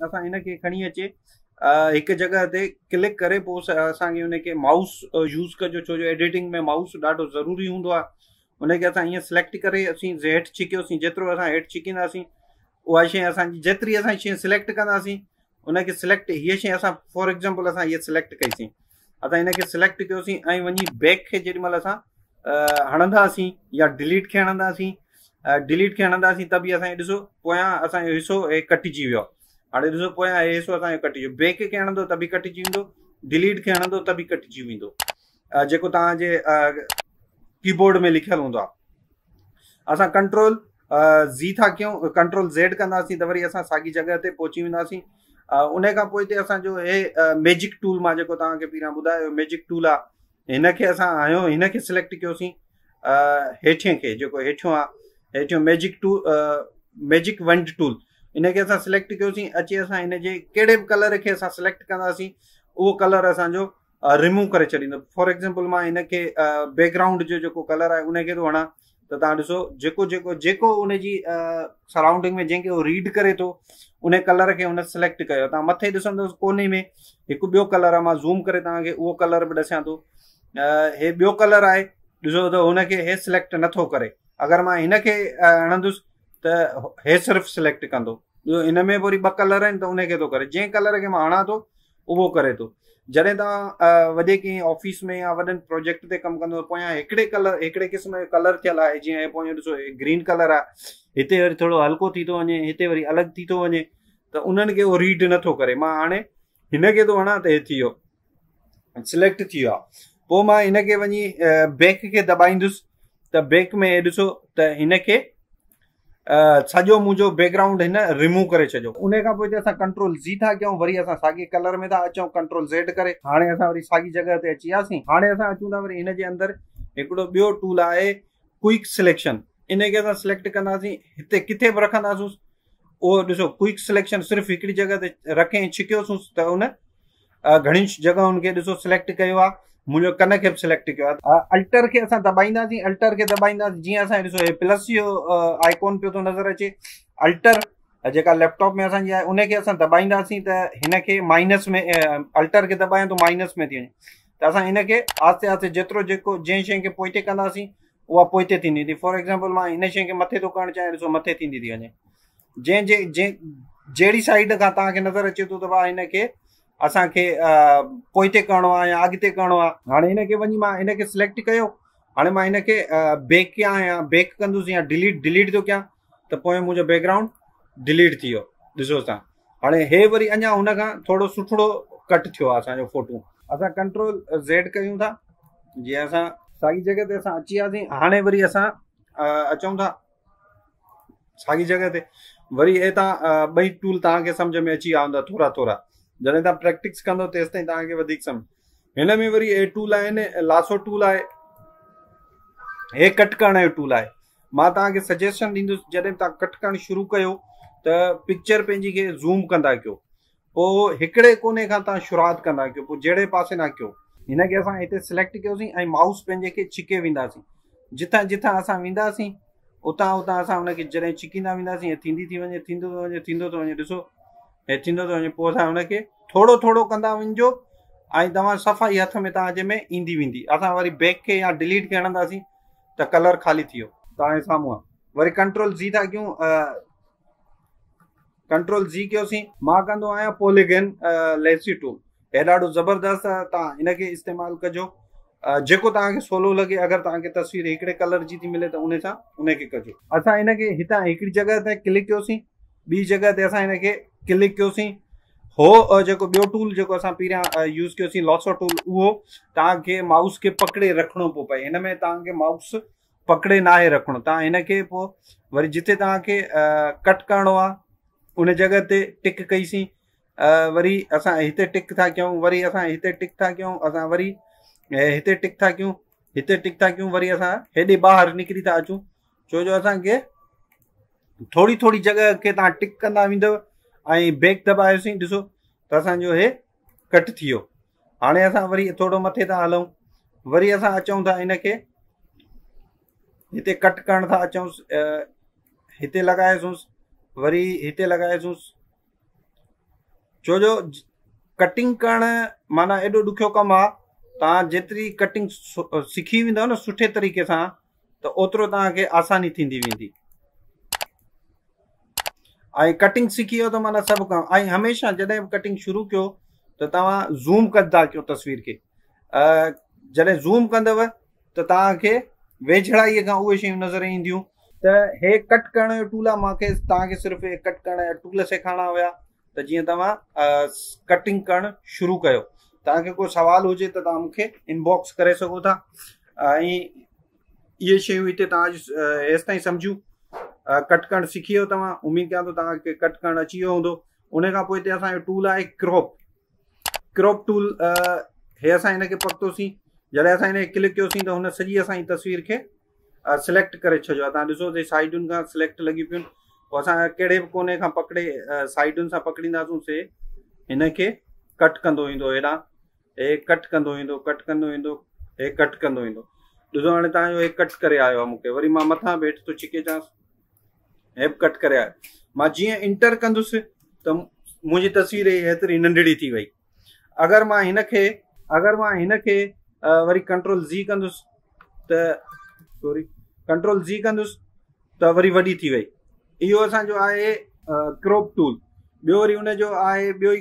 असां हिनखे खणी अचे हिकु जॻह ते क्लिक करे पोइ असांखे हुनखे माउस यूज़ कजो, छो जो एडिटिंग में माउस ॾाढो ज़रूरी हूंदो आहे। हुनखे असां ईअं सिलेक्ट करे असीं हेठि छिकियोसीं, जेतिरो असां हेठि छिकींदासीं उहा शइ असांजी जेतिरी असां शइ सिलेक्ट कंदासीं हुनखे सिलेक्ट, हीअ शइ असां फॉर एग्ज़ाम्पल असां हीअ सिलेक्ट कईसीं, असां हिनखे सिलेक्ट कयोसीं ऐं वञी बैक खे जेॾी महिल असां हणंदासीं या डिलीट खे हणंदासीं, डिलीट खे हणंदासीं त बि असांखे ॾिसो पोयां असांजो हिसो हे कटिजी वियो। हाणे ॾिसो पोयां हे हिसो असांजो कटिजी वियो, बैक खे हणंदो त बि कटिजी वेंदो, डिलीट खे हणंदो त बि कटिजी वेंदो, जेको तव्हांजे कीबोर्ड में लिखियलु हूंदो आहे। असां कंट्रोल ज़ी था कयूं, कंट्रोल ज़ेड कंदासीं त वरी असां साॻी जॻह ते पहुची वेंदासीं। उन खां पोइ हिते असांजो हे मैजिक टूल मां जेको तव्हांखे पहिरियां ॿुधायो मैजिक टूल आहे, हिनखे असां आहियो हिनखे सिलेक्ट कयोसीं, हेठिएं खे जेको हेठियों आहे हेठियों मैजिक टूल, मैजिक वंड टूल, इनखे असां सिलेक्ट कयोसीं। अचे असां हिन जे कहिड़े बि कलर खे असां सिलेक्ट कंदासीं उहो कलर असांजो रिमूव करे छॾींदो। फॉर एग्ज़ाम्पल मां हिनखे बैकग्राउंड जो जेको कलर आहे उनखे थो हणां त तव्हां ॾिसो जेको जेको जेको उनजी सराउंडिंग में जंहिंखे उहो रीड करे थो उन कलर खे हुन सिलेक्ट कयो। तव्हां मथे ॾिसंदो कोने में हिकु ॿियो कलर आहे, मां ज़ूम करे तव्हांखे उहो कलर बि ॾसां थो, हे ॿियो कलर आहे, ॾिसो त हुनखे हे सिलेक्ट नथो करे। अगरि मां हिनखे हणंदुसि त हे सिर्फ़ु सिलेक्ट कंदो, हिन में वरी ॿ कलर आहिनि त उनखे थो करे, जंहिं कलर खे मां हणां थो उहो करे थो। जॾहिं तव्हां वॾे कंहिं ऑफिस में या वॾनि प्रोजेक्ट ते कमु कंदो पोयां हिकिड़े क़िस्म जो कलर थियल आहे, जीअं पोयां ॾिसो ग्रीन कलर आहे, हिते वरी थोरो हल्को थी थो वञे, हिते वरी अलॻि थी थो वञे, त उन्हनि खे उहो रीड नथो करे। मां हाणे हिनखे थो हणां त हे थी वियो सिलेक्ट थी वियो आहे। पोइ मां हिनखे वञी बैक खे दॿाईंदुसि त बैक में ॾिसो त हिनखे सॼो मुंहिंजो बैकग्राउंड हिन रिमूव करे छॾियो। उन खां पोइ असां कंट्रोल ज़ी था कयूं, वरी असां साॻे कलर में था अचूं कंट्रोल ज़ेड करे, हाणे असां वरी साॻी जॻह ते अची वियासीं। हाणे असां अचूं था वरी हिन जे अंदरि हिकिड़ो ॿियो टूल आहे क्विक सिलेक्शन, इनखे असां सिलेक्ट कंदासीं, हिते किथे बि रखंदासीं उहो ॾिसो क्विक सिलेक्शन सिर्फ़ु हिकिड़ी जॻह ते रखे छिकियोसीं त उन घणी जॻहुनि खे ॾिसो सिलेक्ट कयो आहे, मुंहिंजो कन खे बि सिलेक्ट कयो आहे। अल्टर खे असां दॿाईंदासीं, अल्टर खे दॿाईंदासीं जीअं असांखे ॾिसो हे प्लस जो आइकॉन पियो थो नज़र अचे, अल्टर जेका लैपटॉप में असांजी आहे उनखे असां दॿाईंदासीं त हिनखे माइनस में, अल्टर खे दॿायूं त माइनस में थी वञे, त असां हिनखे आस्ते आस्ते जेतिरो जेको जंहिं शइ खे पोइते कंदासीं उहा पोइते थींदी थी। फॉर एग्ज़ाम्पल मां हिन शइ खे मथे थो करणु चाहियां, ॾिसो मथे थींदी थी वञे, जहिड़ी साइड खां तव्हांखे नज़र अचे थो त भाउ हिनखे असांखे पोइते करिणो आहे या अॻिते करिणो आहे। हाणे हिनखे वञी मां हिनखे सिलेक्ट कयो, हाणे मां हिनखे बैक कयां या बैक कंदुसि या डिलीट थो कयां त पोइ मुंहिंजो बैकग्राउंड डिलीट थी वियो, ॾिसो तव्हां। हाणे हे वरी अञा हुन खां थोरो सुठो कट थियो आहे असांजो फोटो। असां कंट्रोल ज़ेड कयूं था, जीअं असां साॻी जॻह ते असां अची वियासीं। हाणे वरी असां अचूं था साॻी जॻह ते, वरी हे तव्हां ॿई टूल तव्हांखे सम्झ में अची विया हूंदा थोरा थोरा, जॾहिं तव्हां प्रैक्टिस कंदो तेसि ताईं तव्हांखे वधीक सम्झ। हिन में वरी हे टूल आहिनि, लासो टूल आहे, हे कट करण जो टूल आहे। मां तव्हांखे सजेशन ॾींदुसि जॾहिं तव्हां कट करणु शुरू कयो त पिक्चर पंहिंजी खे ज़ूम कंदा कयो, पोइ हिकिड़े कोने खां तव्हां शुरूआति कंदा कयो, पोइ जहिड़े पासे न कयो। हिनखे असां हिते सिलेक्ट कयोसीं ऐं माउस पंहिंजे खे छिके वेंदासीं, जिथां जिथां असां वेंदासीं उतां उतां असां हुनखे जॾहिं छिकींदा वेंदासीं थींदी थी वञे, थींदो थो वञे, थींदो थो वञे, ॾिसो हे थींदो थो वञे। पोइ असां हुनखे थोरो थोरो कंदा वञिजो ऐं तव्हां सफ़ाई हथ में तव्हांजे में ईंदी वेंदी। असां वरी बैक खे या डिलीट खे हणंदासीं त कलर ख़ाली थी वियो तव्हांजे साम्हूं आहे। वरी कंट्रोल ज़ी था कयूं, कंट्रोल ज़ी कयोसीं। मां कंदो आहियां पॉलीगन लेसी टूल, हे ॾाढो ज़बरदस्त आहे, तव्हां हिनखे इस्तेमालु कजो जेको तव्हांखे सवलो लॻे। अगरि तव्हांखे तस्वीर हिकिड़े कलर जी थी मिले त उन सां उनखे कजो। असां हिनखे हितां हिकिड़ी जॻह ते क्लिक कयोसीं, ॿी जॻह ते असां हिनखे क्लिक कयोसीं। हो जेको ॿियो टूल जेको असां पहिरियां यूज़ कयोसीं लॉसो टूल, उहो तव्हांखे माउस खे पकिड़े रखिणो पियो पए। हिन में तव्हांखे माउस पकिड़े नाहे रखिणो, तव्हां हिनखे पोइ वरी जिथे तव्हांखे कट करिणो आहे उन जॻह ते टिक कईसीं, वरी असां हिते टिक था कयूं, वरी असां हिते टिक था कयूं, असां वरी हिते टिक था कयूं, हिते टिक था कयूं, वरी असां हेॾे ॿाहिरि निकिरी था अचूं, छो जो असांखे थोरी थोरी जॻह खे तव्हां टिक कंदा वेंदव ऐं बैक दॿायोसीं, ॾिसो त असांजो हे कट थी वियो। हाणे असां वरी थोरो मथे था हलूं, वरी असां अचूं था हिनखे हिते कट करण था अचूं, हिते लॻायोसीं, वरी हिते लॻायोसीं, छो जो कटिंग करण माना एॾो ॾुखियो कमु आहे। तव्हां जेतिरी कटिंग सिखी वेंदव न सुठे तरीक़े सां त ओतिरो तव्हांखे आसानी थींदी वेंदी। ऐं कटिंग सिखी वियो त माना सभु कमु। ऐं हमेशह जॾहिं बि कटिंग शुरू कयो त तव्हां ज़ूम कंदा कयो तस्वीर खे। जॾहिं ज़ूम कंदव त तव्हांखे वेझड़ाईअ खां उहे शयूं नज़र ईंदियूं। त हे कट करण जो टूल आहे। मूंखे तव्हांखे सिर्फ़ु हे कट करण जा टूल सेखारणा हुया त जीअं तव्हां कटिंग करणु शुरू कयो। तव्हांखे को सवाल हुजे त तव्हां मूंखे इनबॉक्स करे सघो था। ऐं इहे शयूं हिते तव्हां हेसि ताईं सम्झूं। कट करणु सिखी वियो तव्हां, उमीद कयां थो तव्हांखे कट करणु अची वियो हूंदो। उन खां पोइ हिते असांजो टूल आहे क्रॉप टूल। हे असां हिनखे पकतोसीं। जॾहिं असां हिन खे क्लिक कयोसीं त हुन सॼी असांजी तस्वीर खे सिलेक्ट करे छॾियो आहे। तव्हां ॾिसो त साइडुनि खां सिलेक्ट लॻी पियूं। पोइ असां कहिड़े बि कोने खां पकिड़े साइडुनि सां पकड़ींदासीं हिन खे कट कंदो ईंदो। हेॾां हे कट कंदो वेंदो, कट कंदो वेंदो, हे कट कंदो वेंदो। ॾिसो हाणे तव्हांजो हे कट करे आयो आहे मूंखे। वरी मां मथां हेठि थो छिके अचांसि, हे बि कट करे आयो। मां जीअं इंटर कंदुसि त मुंहिंजी तस्वीर हेतिरी नंढड़ी थी वई। अगरि मां हिनखे वरी कंट्रोल ज़ी कंदुसि त वरी वॾी थी वई। इहो असांजो आहे क्रॉप टूल। ॿियो वरी हुनजो आहे ॿियो ई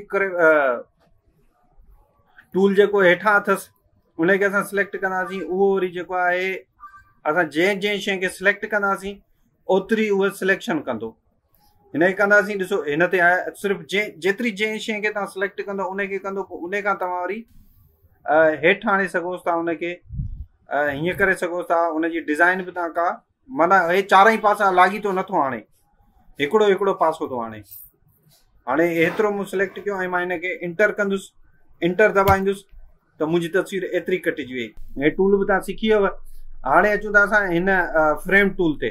टूल जेको हेठां अथसि उनखे असां सिलेक्ट कंदासीं। उहो वरी जेको आहे असां जंहिं शइ खे सिलेक्ट कंदासीं ओतिरी उहा सिलेक्शन कंदो। हिनखे कंदासीं। ॾिसो हिन ते आहे सिर्फ़ु जेतिरी जंहिं शइ खे तव्हां सिलेक्ट कंदो उनखे कंदो। पोइ उन खां तव्हां वरी हेठि आणे सघोसि था। उनखे हीअं करे सघोसि था। उनजी डिज़ाइन बि तव्हां का माना हे चारई पासा लाॻी तो नथो आणे, हिकिड़ो पासो थो आणे। हाणे एतिरो मूं सिलेक्ट कयो ऐं मां हिनखे इंटर कंदुसि, इंटर दॿाईंदुसि त मुंहिंजी तस्वीर एतिरी कटिजी वई। हे टूल बि तव्हां सिखी वियव। हाणे अचूं था असां हिन फ्रेम टूल ते।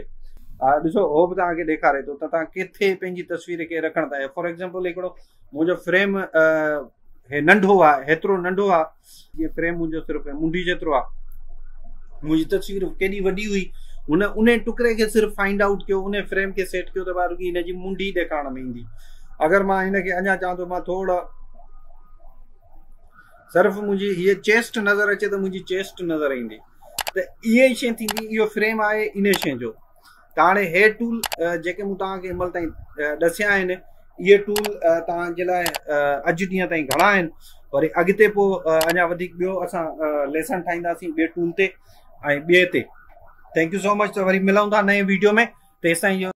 ॾिसो हो बि तव्हांखे ॾेखारे थो त तव्हां किथे पंहिंजी तस्वीर खे रखणु था। फॉर एग्ज़ाम्पल हिकिड़ो मुंहिंजो फ्रेम हे नंढो आहे, हेतिरो नंढो आहे। जीअं फ्रेम मुंहिंजो सिर्फ़ु मुंडी जेतिरो आहे। मुंहिंजी तस्वीर केॾी वॾी हुई, उन टुकड़े खे सिर्फ़ु फाइंड आउट कयो, उन फ्रेम खे सेट कयो त रुॻी हिनजी मुंडी ॾेखारण में ईंदी। अगरि मां हिनखे अञा चाहियां थो मां थोरो सिर्फ़ु मुंहिंजी हीअ चेस्ट नज़र अचे त मुंहिंजी चेस्ट नज़र ईंदी। त इहा ई शइ थींदी। इहो फ्रेम आहे इन शइ जो। त हाणे हे टूल जेके मूं तव्हांखे हिनमहिल ताईं ॾसिया आहिनि, इहे टूल तव्हांजे लाइ अॼु ॾींहं ताईं घणा आहिनि। वरी अॻिते पोइ अञा वधीक ॿियो असां लेसन ठाहींदासीं ॿिए टूल ते ऐं ॿिए ते। Thank you so much. त वरी मिलूं था नए वीडियो में। तेसिताईं